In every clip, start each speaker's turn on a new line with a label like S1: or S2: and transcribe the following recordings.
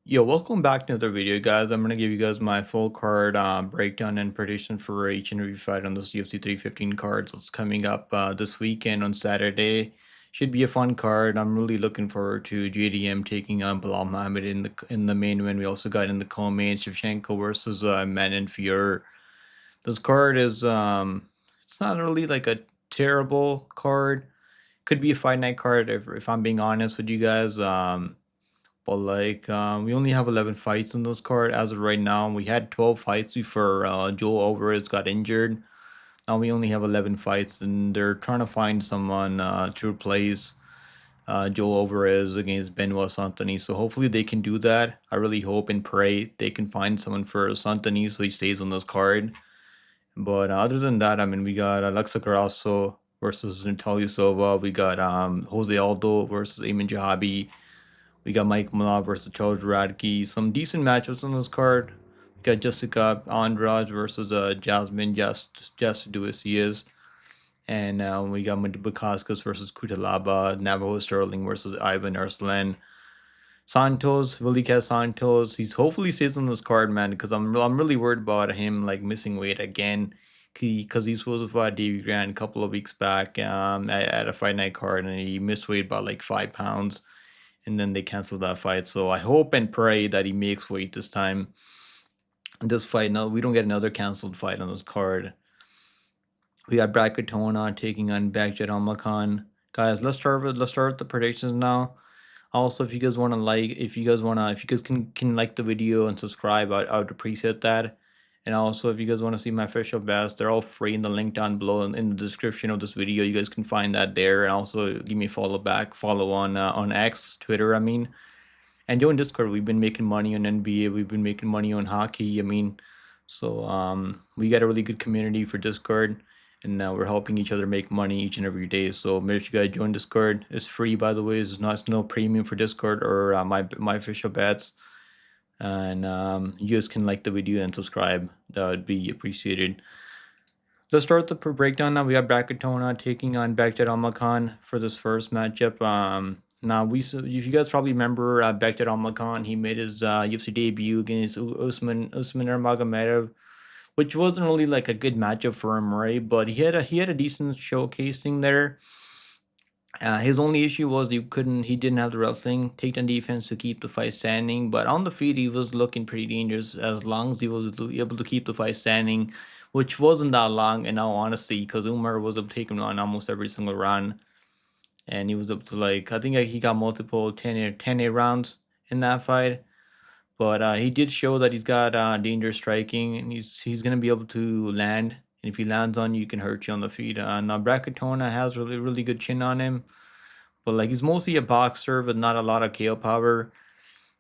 S1: Yo, welcome back to another video, guys. I'm gonna give you guys my full card breakdown and prediction for each and every fight on this UFC 315 cards. It's coming up this weekend on Saturday. Should be a fun card. I'm really looking forward to JDM taking on Bilal Muhammad in the main event. We also got in the co-main Shevchenko versus and Fiorot. This card is it's not really like a terrible card. Could be a fight night card if I'm being honest with you guys. We only have 11 fights in this card as of right now. We had 12 fights before Joel Alvarez got injured. Now we only have 11 fights, and they're trying to find someone to replace Joel Alvarez against Benoit Santoni. So hopefully they can do that. I really hope and pray they can find someone for Santoni so he stays on this card. But other than that, I mean, we got Alexa Grasso versus Natalia Silva. We got Jose Aldo versus Eamon Jahabi. We got Mike Malott versus Charles Radtke. Some decent matchups on this card. We got Jessica Andrade versus Jasmine Jasudavicius. And we got Bukauskas versus Cutelaba. Navajo Stirling versus Ivan Erslan. Santos, Santos. He's hopefully stays on this card, man, because I'm really worried about him like missing weight again. Because he's supposed to fight Davy Grant a couple of weeks back at a fight night card, and he missed weight by like 5 pounds, and then they canceled that fight. So I hope and pray that he makes weight this time. This fight, no, we don't get another canceled fight on this card. We got Brad Katona taking on Baghdad Almakhan. Guys, let's start with the predictions now. Also, if you guys want to if you guys can like the video and subscribe, I would appreciate that. And also, if you guys want to see my official bets, they're all free in the link down below in the description of this video. You guys can find that there, and also give me a follow on X, Twitter, I mean. And join Discord. We've been making money on NBA. We've been making money on hockey. I mean, so we got a really good community for Discord, and we're helping each other make money each and every day. So make sure you guys join Discord. It's free, by the way. It's no premium for Discord or my official bets. And you guys can like the video and subscribe. That would be appreciated. Let's start the breakdown now. We got Katona taking on Baghdad Almakhan for this first matchup. If you guys probably remember Baghdad Almakhan, he made his UFC debut against Usman Nurmagomedov, which wasn't really like a good matchup for him, right? But he had a decent showcasing there. His only issue was he didn't have the wrestling takedown defense to keep the fight standing. But on the feet, he was looking pretty dangerous as long as he was able to keep the fight standing, which wasn't that long in all honesty, because Umar was able to take him on almost every single round, and he was up to I think he got multiple 10-8 rounds in that fight. But he did show that he's got dangerous striking, and he's gonna be able to land. And if he lands on you, he can hurt you on the feet. Now Katona has really good chin on him, but like he's mostly a boxer with not a lot of KO power,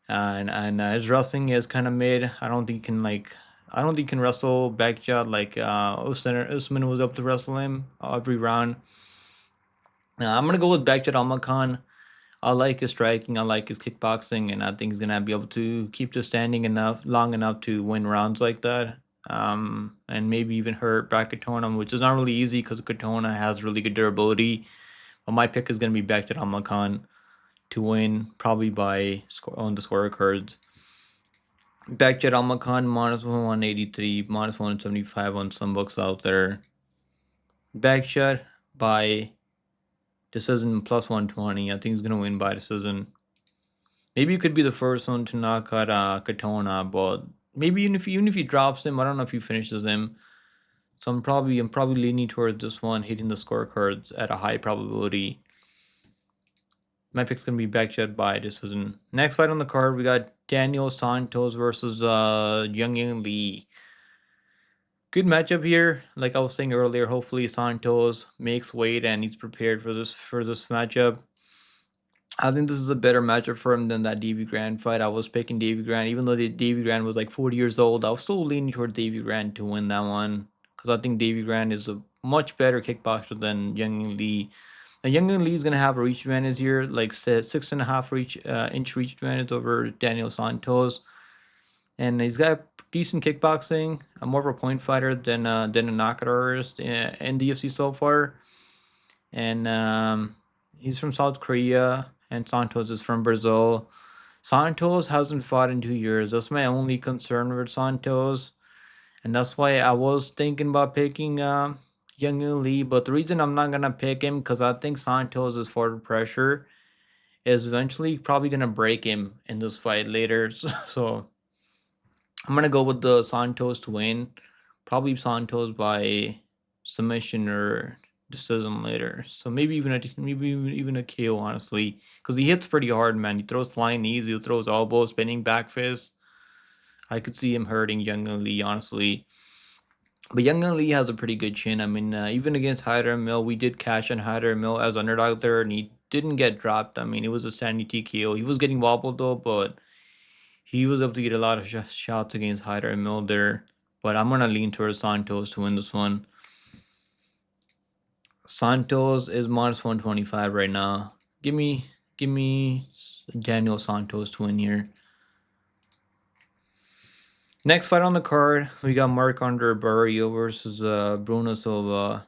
S1: and his wrestling is kind of mid. I don't think he can wrestle backshot like Usman was up to wrestle him every round. I'm gonna go with Backshot Almakhan. I like his striking, I like his kickboxing, and I think he's gonna be able to keep the standing long enough to win rounds like that. And maybe even hurt Brad Katona, which is not really easy because Katona has really good durability. But my pick is gonna be Backshot Almakhan to win, probably by on the scorecards. Backshot Almakhan -183, -175 on some books out there. Backshot by decision +120. I think he's gonna win by decision. Maybe he could be the first one to knock out Katona, but maybe even if he drops him, I don't know if he finishes him. So I'm probably leaning towards this one, hitting the scorecards at a high probability. My pick's gonna be Backshot by decision. Next fight on the card, we got Daniel Santos versus Young Lee. Good matchup here. Like I was saying earlier, hopefully Santos makes weight and he's prepared for this matchup. I think this is a better matchup for him than that Davy Grant fight. I was picking Davy Grant, even though Davy Grant was like 40 years old. I was still leaning toward Davy Grant to win that one because I think Davy Grant is a much better kickboxer than Young Lee. Now, Young Lee is gonna have a reach advantage here, like 6.5 inch reach advantage over Daniel Santos, and he's got decent kickboxing. I'm more of a point fighter than a knockout artist in the UFC so far, and he's from South Korea, and Santos is from Brazil. Santos hasn't fought in 2 years. That's my only concern with Santos. And that's why I was thinking about picking Young Lee. But the reason I'm not going to pick him, because I think Santos is forward pressure, is eventually probably going to break him in this fight later. So I'm going to go with the Santos to win. Probably Santos by submission or decision later. So maybe even a KO, honestly, because he hits pretty hard, man. He throws flying knees, he throws elbows, spinning back fists. I could see him hurting Young Lee, honestly. But Young Lee has a pretty good chin. I mean, even against Hyder Mill, we did cash on Hyder Mill as underdog there, and he didn't get dropped. I mean, it was a standing TKO. He was getting wobbled though, but he was able to get a lot of shots against Hyder Mill there. But I'm gonna lean towards Santos to win this one. Santos is minus 125 right now. Give me Daniel Santos to win here. Next fight on the card, we got Marc-André Barriault versus Bruno Silva.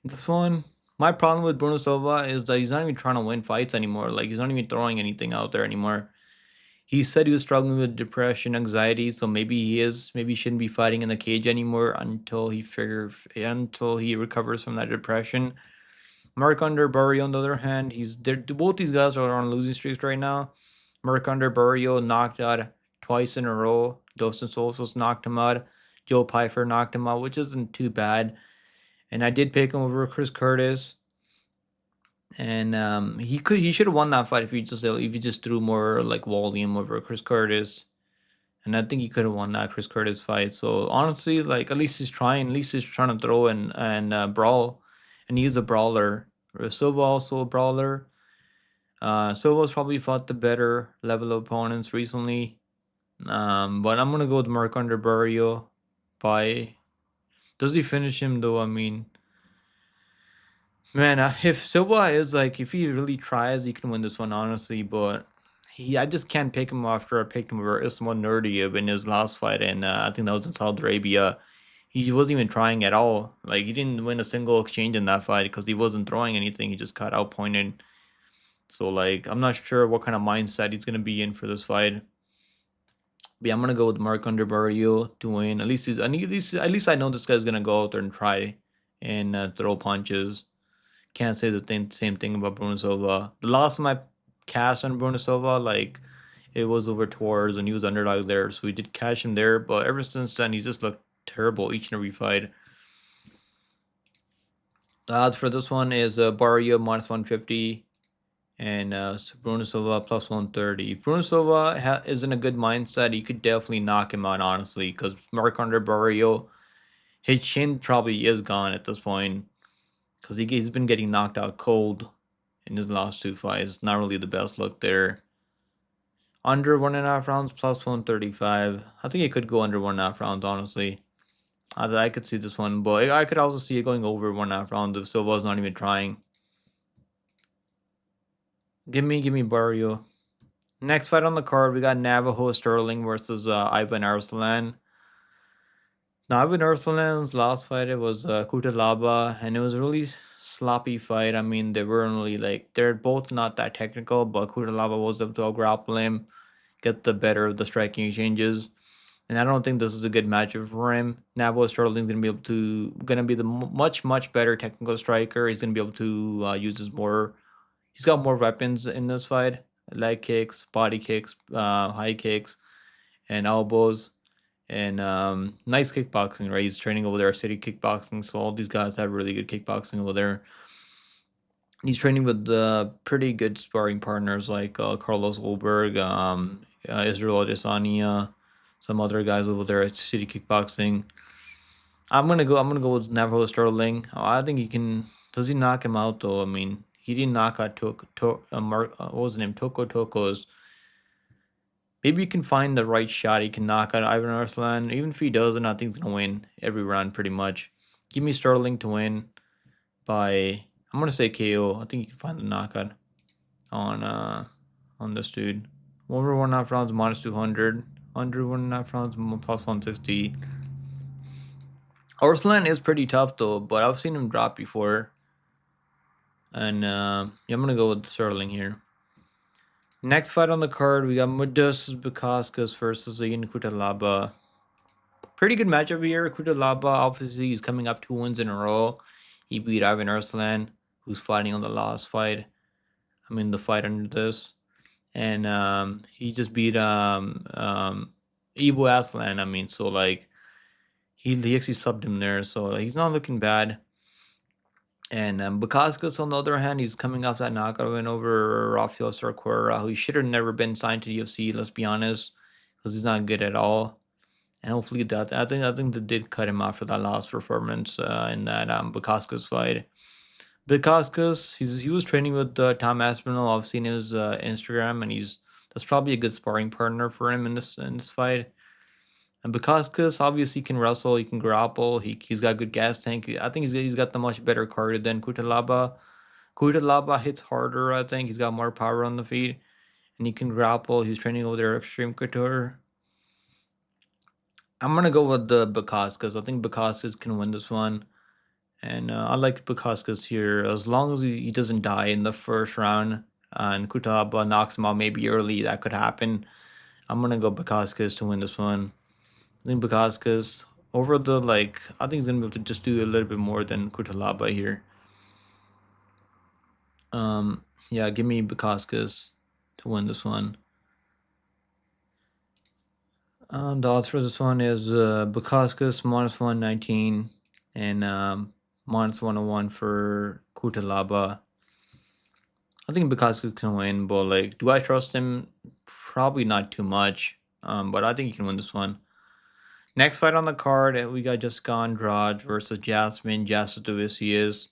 S1: This one, my problem with Bruno Silva is that he's not even trying to win fights anymore. Like, he's not even throwing anything out there anymore. He said he was struggling with depression, anxiety, so maybe he is. Maybe he shouldn't be fighting in the cage anymore until he recovers from that depression. Marc-André Barriault, on the other hand, both these guys are on losing streaks right now. Marc-André Barriault knocked out twice in a row. Dos Santos knocked him out. Joe Pyfer knocked him out, which isn't too bad. And I did pick him over Chris Curtis. And he should have won that fight if he just threw more like volume over Chris Curtis. And I think he could have won that Chris Curtis fight. So honestly, like, at least he's trying. At least he's trying to throw and brawl, and he's a brawler. Silva also a brawler. Silva's probably fought the better level of opponents recently. But I'm gonna go with Marc-André Barriault. By Does he finish him though? I mean, man, if Silva is like, if he really tries, he can win this one, honestly. But I just can't pick him after I picked him over Islam Nurdiyev in his last fight, and I think that was in Saudi Arabia. He wasn't even trying at all. Like, he didn't win a single exchange in that fight because he wasn't throwing anything. He just got outpointed. So, like, I'm not sure what kind of mindset he's gonna be in for this fight. But yeah, I'm gonna go with Marc-André Barriault to win. At least I know this guy's gonna go out there and try and throw punches. Can't say the same thing about Bruno Silva. The last time I cashed on Bruno Silva, like, it was over tours and he was underdog there, so we did cash him there. But ever since then, he's just looked terrible each and every fight. The odds for this one is Barriault minus 150 and Bruno Silva plus 130. If Bruno Silva is in a good mindset, he could definitely knock him out, honestly, because Marc-André Barriault, his chin probably is gone at this point because he's been getting knocked out cold in his last two fights. Not really the best look there. Under 1.5 rounds plus 135. I think it could go under 1.5 rounds, honestly. I could see this one, but I could also see it going over 1.5 rounds if Silva's not even trying. Give me Barriault. Next fight on the card, we got Navajo Stirling versus Ivan Erslan. Now, Ivan Erslan's last fight, it was Cutelaba, and it was a really sloppy fight. I mean, they weren't really, like, they're both not that technical, but Cutelaba was able to grapple him, get the better of the striking exchanges. And I don't think this is a good matchup for him. Navajo Sterling's gonna be the much better technical striker. He's gonna be able to use he's got more weapons in this fight: leg kicks, body kicks, high kicks, and elbows, and nice kickboxing. Right, he's training over there, city kickboxing. So all these guys have really good kickboxing over there. He's training with pretty good sparring partners like Carlos Goldberg, Israel Adesanya, some other guys over there at City Kickboxing. I'm gonna go with Navajo Sterling. I think he can. Does he knock him out though? I mean, he didn't knock out what was his name? Tokos. Maybe you can find the right shot. He can knock out Ivan Arslan. Even if he doesn't, I think he's gonna win every round pretty much. Give me Sterling to win by, I'm gonna say KO. I think you can find the knockout on this dude. Over 1.5 rounds minus 200. Under 1.5 rounds plus 160. Arslan is pretty tough though, but I've seen him drop before. And yeah, I'm gonna go with Sterling here. Next fight on the card, we got Bukauskas versus Ian Cutelaba. Pretty good matchup here. Cutelaba, obviously, he's coming up 2 wins in a row. He beat Ivan Erslan, who's fighting on the last fight. I mean, the fight under this. And he just beat Ibu Aslan. I mean, so like he actually subbed him there, so he's not looking bad. And Bukauskas, on the other hand, he's coming off that knockout win over Rafael Sarkora, who should have never been signed to the UFC. Let's be honest, because he's not good at all. And hopefully that I think they did cut him off for that last performance in that Bukauskas fight. Bukauskas, he was training with Tom Aspinall. I've seen his Instagram, and that's probably a good sparring partner for him in this fight. And Bukauskas obviously can wrestle, he can grapple, he's got good gas tank. I think he's got the much better cardio than Cutelaba. Cutelaba hits harder. I think he's got more power on the feet, and he can grapple. He's training over there, Extreme Couture. I'm gonna go with the Bukauskas. I think Bukauskas can win this one. And I like Bukauskas here as long as he doesn't die in the first round and Cutelaba knocks him out maybe early. That could happen. I'm gonna go Bukauskas to win this one. I think Bukauskas over the I think he's gonna be able to just do a little bit more than Cutelaba here. Yeah, give me Bukauskas to win this one. The odds for this one is Bukauskas -119 and -101 for Cutelaba. I think Bukauskas can win, but do I trust him? Probably not too much. But I think he can win this one. Next fight on the card, we got Jessica Andrade versus Jasmine Jasudavicius.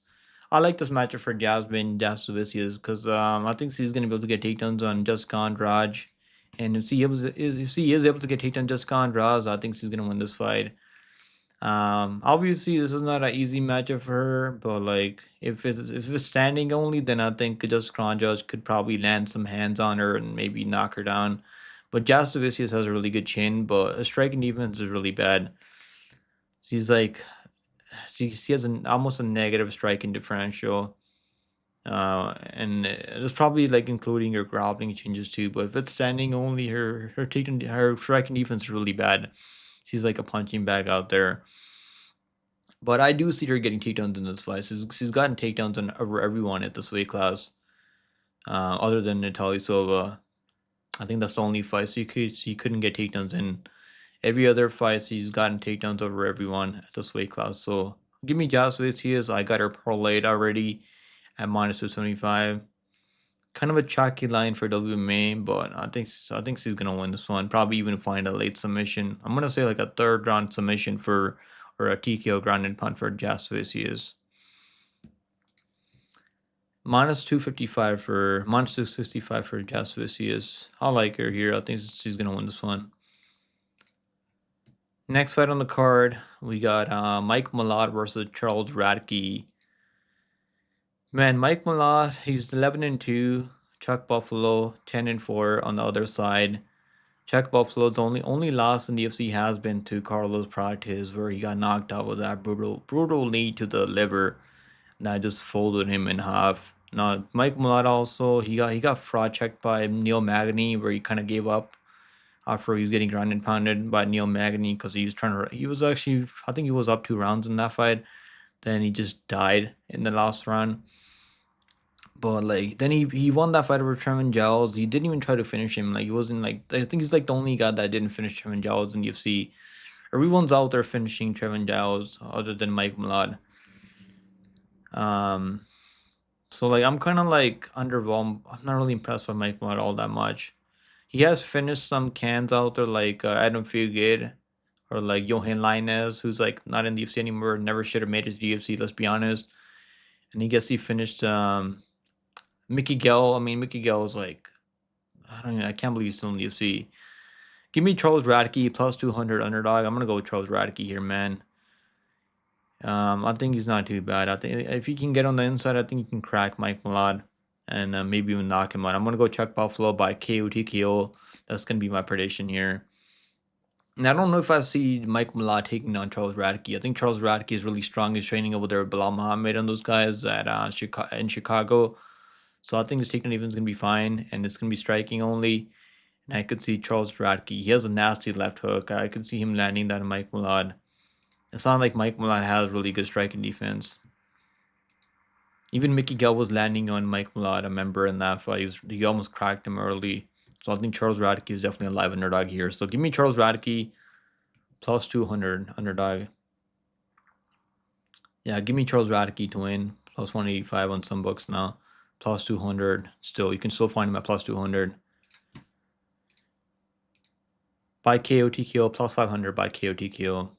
S1: I like this matchup for Jasmine Jasudavicius because I think she's gonna be able to get takedowns on Jessica Andrade, and if she is able to get takedowns on Jessica Andrade, I think she's gonna win this fight. Obviously this is not an easy matchup for her, but if it's standing only, then I think Jessica Andrade could probably land some hands on her and maybe knock her down. But Jasudavicius has a really good chin, but her striking defense is really bad. She's she has almost a negative striking differential. And it's probably including her grappling changes too. But if it's standing only, her striking defense is really bad. She's like a punching bag out there. But I do see her getting takedowns in this fight. She's gotten takedowns on over everyone at this weight class, other than Natalia Silva. I think that's the only fight she couldn't get takedowns in. Every other fight, she's gotten takedowns over everyone at this weight class. So give me Jasudavicius. I got her parlayed already at -275. Kind of a chalky line for WMA, but I think she's gonna win this one. Probably even find a late submission. I'm gonna say a third round submission or a TKO ground and pound for Jasudavicius. -255 for -265 for Jasudavicius. I like her here. I think she's gonna win this one. Next fight on the card, we got Mike Malott versus Charles Radtke. Man, Mike Malott, he's 11-2. Chuck Buffalo 10-4 on the other side. Chuck Buffalo's only loss in the UFC has been to Carlos Prates, where he got knocked out with that brutal knee to the liver, and that just folded him in half. Now Mike Malott also he got fraud checked by Neil Magny, where he kind of gave up after he was getting ground and pounded by Neil Magny because he was actually, I think he was up 2 rounds in that fight. Then he just died in the last round. But then he won that fight over Trevin Giles. He didn't even try to finish him. He wasn't I think he's the only guy that didn't finish Trevin Giles in the UFC. Everyone's out there finishing Trevin Giles other than Mike Malott. So I'm kind of underwhelmed. I'm not really impressed by Mike Malott all that much. He has finished some cans out there Adam Fugate or Johan Lainez, who's not in the UFC anymore, never should have made it to the UFC, let's be honest. And he finished Mickey Gell. I mean, Mickey Gell is I can't believe he's still in the UFC. Give me Charles Radtke plus 200 underdog. I'm gonna go with Charles Radtke here, man. I think he's not too bad. I think if he can get on the inside, I think he can crack Mike Malott and maybe even knock him out. I'm gonna go Chuck Buffalo by KO TKO. That's gonna be my prediction here. And I don't know if I see Mike Malott taking down Charles Radtke. I think Charles Radtke is really strong. He's training over there with Bilal Muhammad and those guys in Chicago. So I think this takedown defense is going to be fine, and it's going to be striking only. And I could see Charles Radtke. He has a nasty left hook. I could see him landing that on Mike Malott. It's not like Mike Malott has really good striking defense. Even Mickey Gall was landing on Mike Malott, I remember in that fight. He almost cracked him early. So I think Charles Radtke is definitely a live underdog here. So give me Charles Radtke plus 200 underdog. Yeah, give me Charles Radtke to win. Plus 185 on some books now. Plus 200. Still, you can still find him at plus 200. By KO TKO, plus 500 by KO TKO.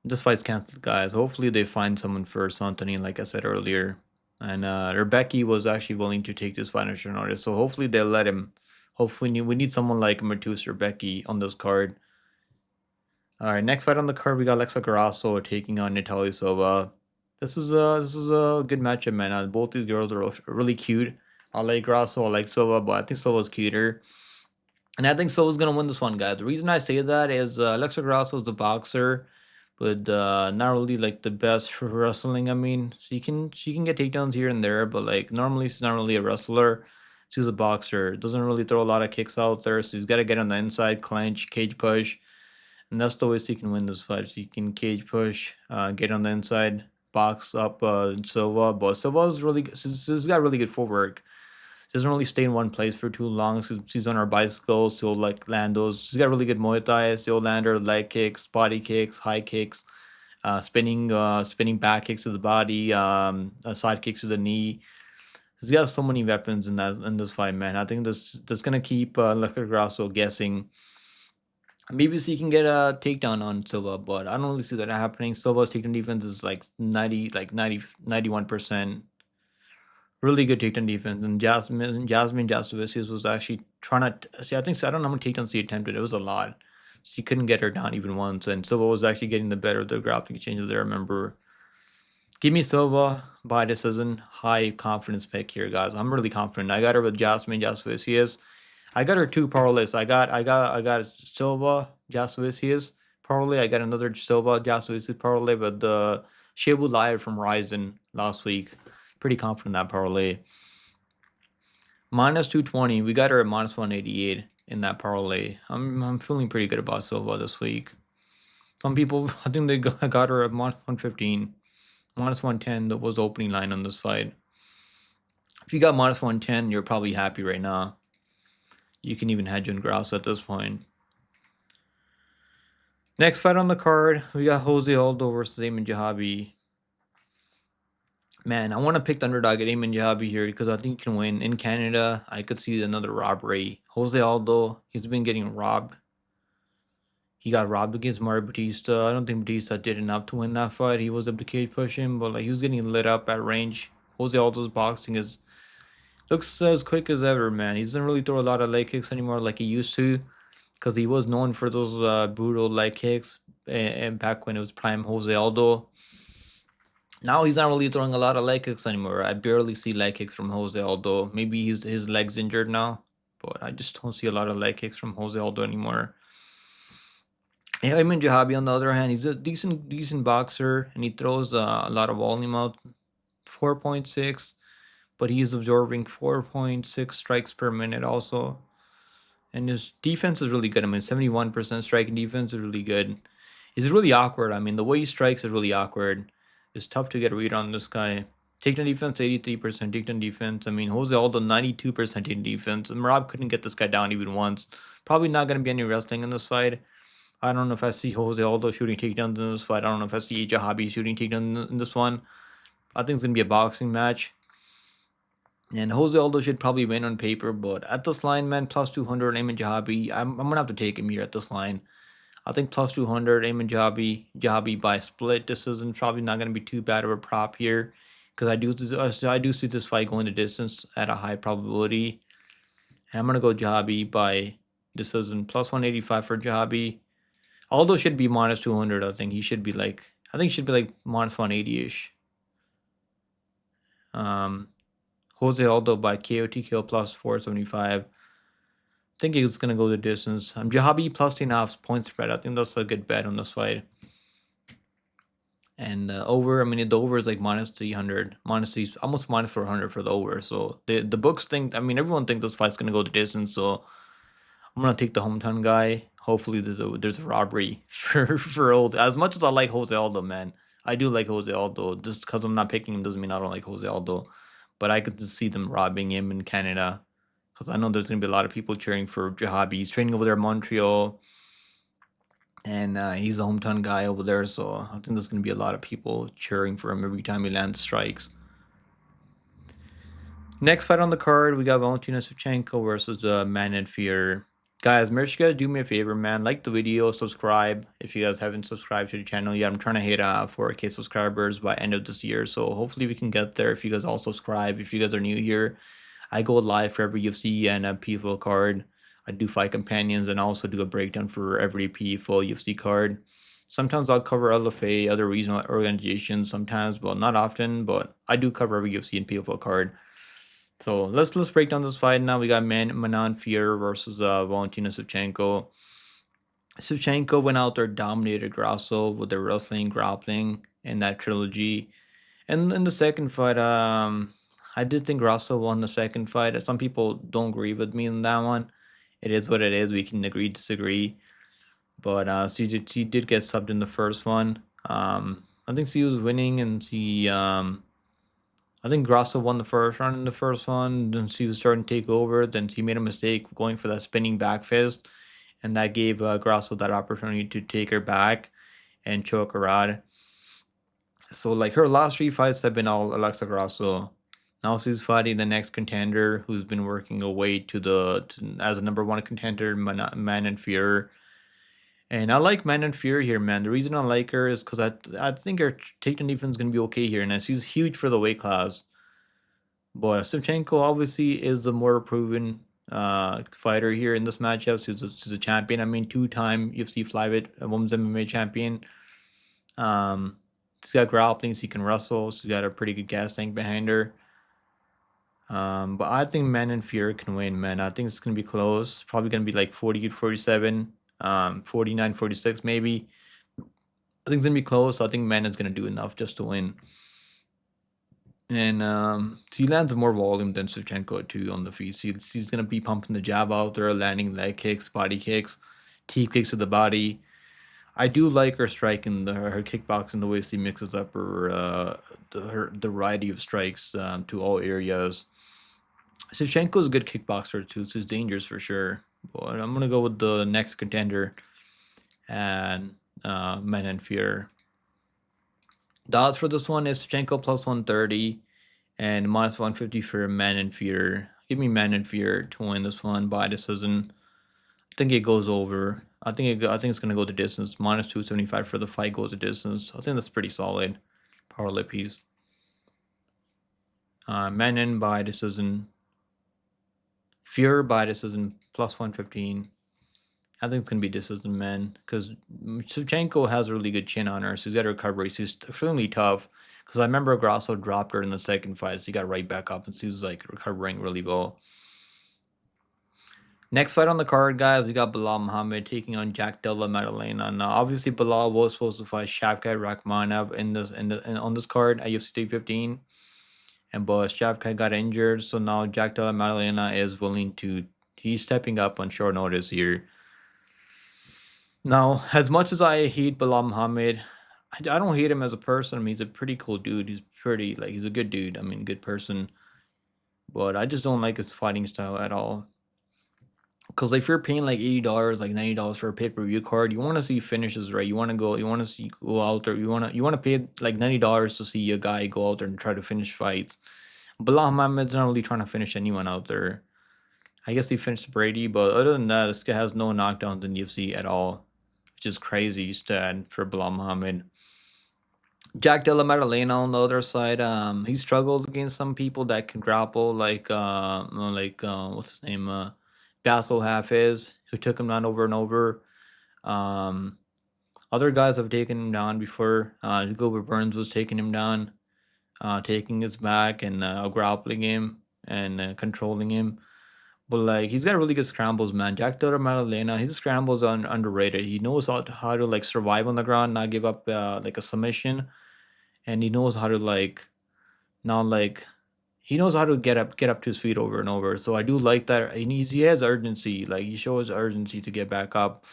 S1: This fight's canceled, guys. Hopefully they find someone for Santos, like I said earlier. And Rebecca was actually willing to take this fight on short notice. So hopefully they'll let him. Hopefully we need someone like Matus Rebecca on this card. All right, next fight on the card, we got Alexa Grasso taking on Natalia Silva. This is a good matchup, man. Both these girls are really cute. I like Grasso, I like Silva, but I think Silva's cuter. And I think Silva's gonna win this one, guys. The reason I say that is Alexa Grasso is the boxer, but not really like the best for wrestling. I mean, she can get takedowns here and there, but like normally she's not really a wrestler. She's a boxer. Doesn't really throw a lot of kicks out there, so she's got to get on the inside, clinch, cage push. And that's the way she can win this fight. She can cage push, get on the inside, box up Silva. But Silva's really she's got really good footwork. She doesn't really stay in one place for too long. She's on her bicycle. She'll like land those. She's got really good Muay Thai. She'll land her leg kicks, body kicks, high kicks, spinning back kicks to the body, side kicks to the knee. She's got so many weapons in this fight, man. I think this gonna keep Alexa Grasso guessing. Maybe she can get a takedown on Silva, but I don't really see that happening. Silva's takedown defense is like 91%. Really good takedown defense. And Jasmine Jasudavicius was actually trying to see. I don't know how many takedowns she attempted. It was a lot. She couldn't get her down even once. And Silva was actually getting the better of the grappling exchanges there, I remember. Give me Silva by decision. High confidence pick here, guys. I'm really confident. I got her with Jasmine Jasudavicius. I got her two parlays. I got Silva Jasudavicius parlay. I got another Silva Jasudavicius parlay with the Shebu Live from Ryzen last week. Pretty confident in that parlay. Minus 220. We got her at minus 188 in that parlay. I'm feeling pretty good about Silva this week. Some people, I think they got her at minus 115. Minus 110, that was the opening line on this fight. If you got minus 110, you're probably happy right now. You can even hedge on Grasso at this point. Next fight on the card, we got Jose Aldo versus Eamon Zahabi. Man, I want to pick the underdog at Eamon Zahabi here because I think he can win. In Canada, I could see another robbery. Jose Aldo, he's been getting robbed. He got robbed against Mario Batista. I don't think Batista did enough to win that fight. He was able to cage push him, but like he was getting lit up at range. Jose Aldo's boxing looks as quick as ever, man. He doesn't really throw a lot of leg kicks anymore like he used to, because he was known for those brutal leg kicks and back when it was prime Jose Aldo. Now he's not really throwing a lot of leg kicks anymore. I barely see leg kicks from Jose Aldo. Maybe his leg's injured now, but I just don't see a lot of leg kicks from Jose Aldo anymore. Eamon Zahabi, on the other hand, he's a decent boxer, and he throws a lot of volume out, 4.6, but he's absorbing 4.6 strikes per minute also. And his defense is really good. I mean, 71% striking defense is really good. He's really awkward. I mean, the way he strikes is really awkward. It's tough to get a read on this guy. Takedown defense, 83% takedown defense. I mean, Jose Aldo, 92% takedown defense. And Rob couldn't get this guy down even once. Probably not going to be any wrestling in this fight. I don't know if I see Jose Aldo shooting takedowns in this fight. I don't know if I see Zahabi shooting takedowns in this one. I think it's going to be a boxing match. And Jose Aldo should probably win on paper, but at this line, man, plus 200, Eamon Zahabi, I'm going to have to take him here at this line. I think plus 200, Eamon Zahabi by split. This isn't probably not going to be too bad of a prop here, because I do see this fight going the distance at a high probability. And I'm going to go Zahabi by decision, plus 185 for Zahabi. Aldo should be minus 200. I think he should be like minus 180-ish. Jose Aldo by KO TKO plus 475. I think he's going to go the distance. Zahabi plus 2.5 point spread. I think that's a good bet on this fight. And over, I mean, the over is like minus 300, almost minus 400 for the over. So the books think, I mean, everyone thinks this fight's gonna go the distance. So I'm gonna take the hometown guy. Hopefully, there's a robbery for old. As much as I like Jose Aldo, man, I do like Jose Aldo. Just because I'm not picking him doesn't mean I don't like Jose Aldo. But I could just see them robbing him in Canada, because I know there's gonna be a lot of people cheering for Zahabi. He's training over there in Montreal, and he's a hometown guy over there. So I think there's gonna be a lot of people cheering for him every time he lands strikes. Next fight on the card, we got Valentina Shevchenko versus Man Fear. Guys, make sure you guys do me a favor, man. Like the video, subscribe if you guys haven't subscribed to the channel yet. I'm trying to hit 4K subscribers by end of this year, so hopefully we can get there if you guys all subscribe. If you guys are new here, I go live for every UFC and a PFL card. I do fight companions and I also do a breakdown for every PFL UFC card. Sometimes I'll cover LFA, other regional organizations, sometimes, well, not often, but I do cover every UFC and PFL card. So let's break down this fight now. We got Manon Fier versus Valentina Shevchenko. Shevchenko went out there, dominated Grasso with their wrestling, grappling, in that trilogy. And in the second fight, I did think Grasso won the second fight. Some people don't agree with me on that one. It is what it is. We can agree, disagree. But she did get subbed in the first one. I think she was winning, and I think Grasso won the first round in the first one. Then she was starting to take over. Then she made a mistake going for that spinning back fist, and that gave Grasso that opportunity to take her back and choke her out. So like her last 3 fights have been all Alexa Grasso. Now she's fighting the next contender who's been working her way as a number 1 contender, Man Fear. And I like Man Fear here, man. The reason I like her is because I think her takedown defense is gonna be okay here, and she's huge for the weight class. But Shevchenko obviously is the more proven fighter here in this matchup. She's a champion. I mean, 2-time UFC flyweight women's MMA champion. She's got grappling. She can wrestle. She's got a pretty good gas tank behind her. But I think Man Fear can win, man. I think it's gonna be close. Probably gonna be like 48-47, 49-46 maybe. I think it's gonna be close. So I think Man is gonna do enough just to win. And she lands more volume than Shevchenko too on the feet. She's gonna be pumping the jab out there, landing leg kicks, body kicks, teep kicks to the body. I do like her striking, her kickboxing, the way she mixes up her variety of strikes to all areas. Shevchenko's a good kickboxer too. She's dangerous for sure. But I'm gonna go with the next contender and Man Fear. The odds for this one is Shevchenko plus 130 and minus 150 for Man Fear. Give me Man Fear to win this one by decision. I think it goes over. I think it's gonna go the distance. Minus 275 for the fight goes the distance. I think that's pretty solid. Parlay piece. Man by decision. Fear by decision plus 115. I think it's gonna be decision, man, because Shevchenko has a really good chin on her. She's got recovery. She's extremely tough. Because I remember Grasso dropped her in the second fight. She got right back up and she's like recovering really well. Next fight on the card, guys, we got Belal Muhammad taking on Della Maddalena. Now, obviously, Belal was supposed to fight Shavkat Rakhmonov on this card at UFC 315, but Shavkat got injured, so now Della Maddalena is willing to. He's stepping up on short notice here. Now, as much as I hate Belal Muhammad, I don't hate him as a person. I mean, he's a pretty cool dude. He's a good dude. I mean, good person. But I just don't like his fighting style at all. Because like, if you're paying like $80, like $90 for a pay-per-view card, you want to see finishes, right? You want to see go out there. You want to pay like $90 to see a guy go out there and try to finish fights. Belal Muhammad's not really trying to finish anyone out there. I guess he finished Brady, but other than that, this guy has no knockdowns in UFC at all, which is crazy stat for Belal Muhammad. Della Maddalena on the other side, he struggled against some people that can grapple, like what's his name, Grasso Hafiz, who took him down over and over. Other guys have taken him down before. Gilbert Burns was taking him down, taking his back and grappling him and controlling him. But like, he's got really good scrambles, man. Della Maddalena, his scrambles are underrated. He knows how to like survive on the ground, not give up like a submission. and he knows how to now he knows how to get up to his feet over and over. So I do like that. And he has urgency. Like he shows urgency to get back up.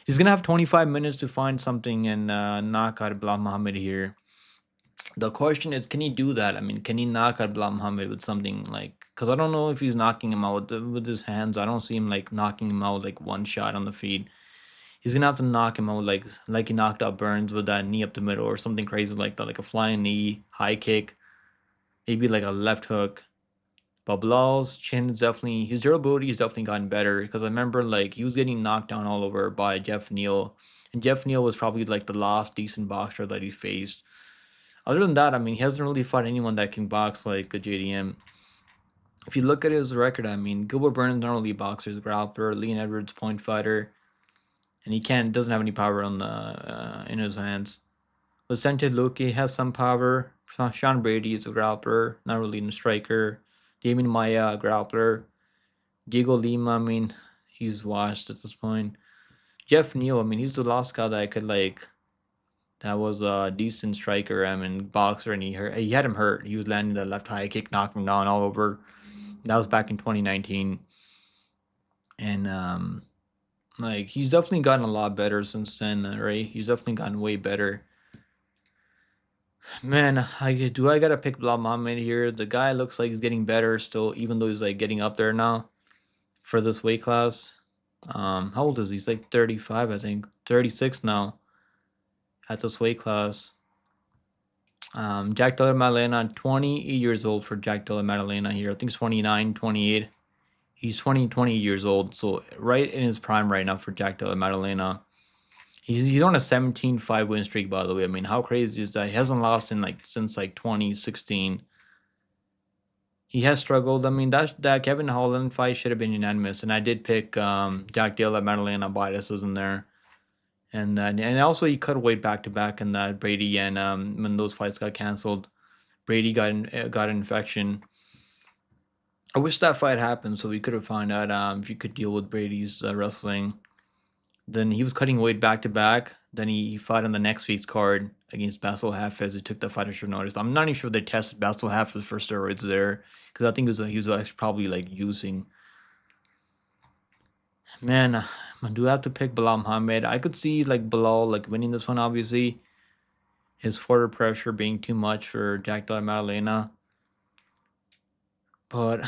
S1: He's gonna have 25 minutes to find something and knock out Bilal Muhammad here. The question is, can he do that? I mean, can he knock out Bilal Muhammad with something like? Because I don't know if he's knocking him out with his hands. I don't see him like knocking him out like one shot on the feet. He's gonna have to knock him out like he knocked out Burns with that knee up the middle or something crazy like that, like a flying knee, high kick, maybe like a left hook. But Bilal's chin is definitely, his durability has definitely gotten better because I remember like he was getting knocked down all over by Jeff Neal, and Jeff Neal was probably like the last decent boxer that he faced. Other than that, I mean, he hasn't really fought anyone that can box like a JDM. If you look at his record, I mean, Gilbert Burns not really a boxer, he's a grappler. Leon Edwards point fighter, and he doesn't have any power on the in his hands. Vicente Luque has some power. Sean Brady is a grappler, not really a striker. Damien Maya, a grappler. Diego Lima, I mean, he's washed at this point. Jeff Neal, I mean, he's the last guy that I could like. That was a decent striker, I mean, boxer, and he had him hurt. He was landing the left high kick, knocking him down all over. That was back in 2019, and like he's definitely gotten a lot better since then, right? He's definitely gotten way better. Man, I gotta pick Bilal Muhammad here. The guy looks like he's getting better still, even though he's like getting up there now for this weight class. How old is he? He's like 35, I think. 36 now at this weight class. Jack Della Maddalena, 28 years old for Jack Della Maddalena here. I think he's 29, 28. He's 20 years old, so right in his prime right now for Jack Della Maddalena. He's on a 17-5 win streak, by the way. I mean, how crazy is that? He hasn't lost in since 2016. He has struggled. I mean, that Kevin Holland fight should have been unanimous, and I did pick Jack Della Maddalena by decision there. And also he cut weight back to back in that Brady and when those fights got canceled, Brady got an infection. I wish that fight happened so we could have found out if you could deal with Brady's wrestling. Then he was cutting weight back to back. Then he fought on the next week's card against Basil Hafez. He took the fight short notice. I'm not even sure they tested Basil Hafez for steroids there because I think he was actually probably like using. Man, I do have to pick Bilal Muhammad. I could see like Bilal like winning this one. Obviously, his forward pressure being too much for Jack Della Maddalena. But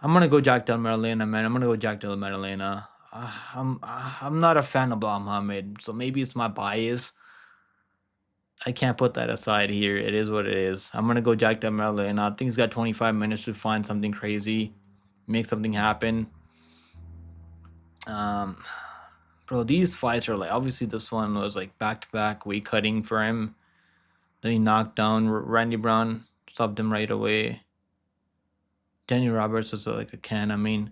S1: I'm gonna go Jack Della Maddalena, man. I'm gonna go Jack Della Maddalena. I'm not a fan of Bilal Muhammad, so maybe it's my bias. I can't put that aside here. It is what it is. I'm gonna go Jack Della Maddalena. I think he's got 25 minutes to find something crazy, make something happen. Bro, these fights are like, obviously this one was like back-to-back weight cutting for him. Then he knocked down Randy Brown, stopped him right away. Daniel Roberts is like a can. I mean,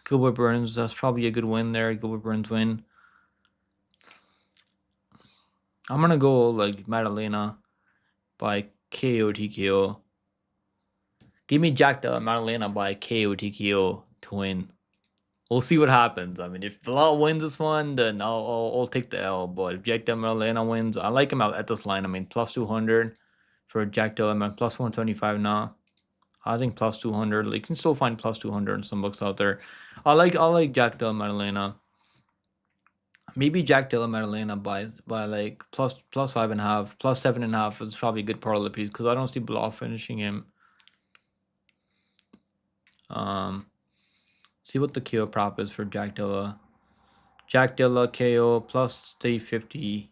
S1: Gilbert Burns, that's probably a good win there. Gilbert Burns win. I'm gonna go like Maddalena by KO TKO. Give me Jack Della Maddalena by KO TKO to win. We'll see what happens. I mean, if Bilal wins this one, then I'll take the L. But if Jack Della Maddalena wins, I like him out at this line. I mean, plus 200 for Jack Della Maddalena, plus 125 now. I think plus 200. Like, you can still find plus 200 in some books out there. I like Jack Della Maddalena. Maybe Jack Della Maddalena by like plus 5.5, plus 7.5 is probably a good parlay piece because I don't see Bilal finishing him. See what the KO prop is for Jack Della. Jack Della KO plus 350.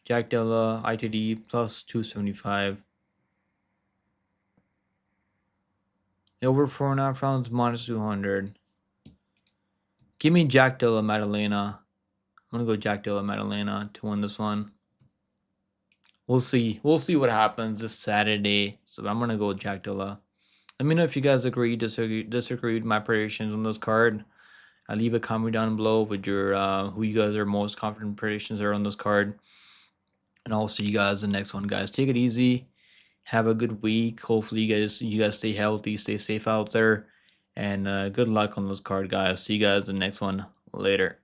S1: Jack Della ITD plus 275. Over 4.5 rounds minus 200. Give me Jack Della Maddalena. I'm gonna go Jack Della Maddalena to win this one. We'll see. We'll see what happens this Saturday. So I'm gonna go with Jack Della. Let me know if you guys disagree with my predictions on this card. I'll leave a comment down below with your who you guys are most confident predictions are on this card. And I'll see you guys in the next one, guys. Take it easy. Have a good week. Hopefully you guys stay healthy, stay safe out there. And good luck on this card, guys. See you guys in the next one. Later.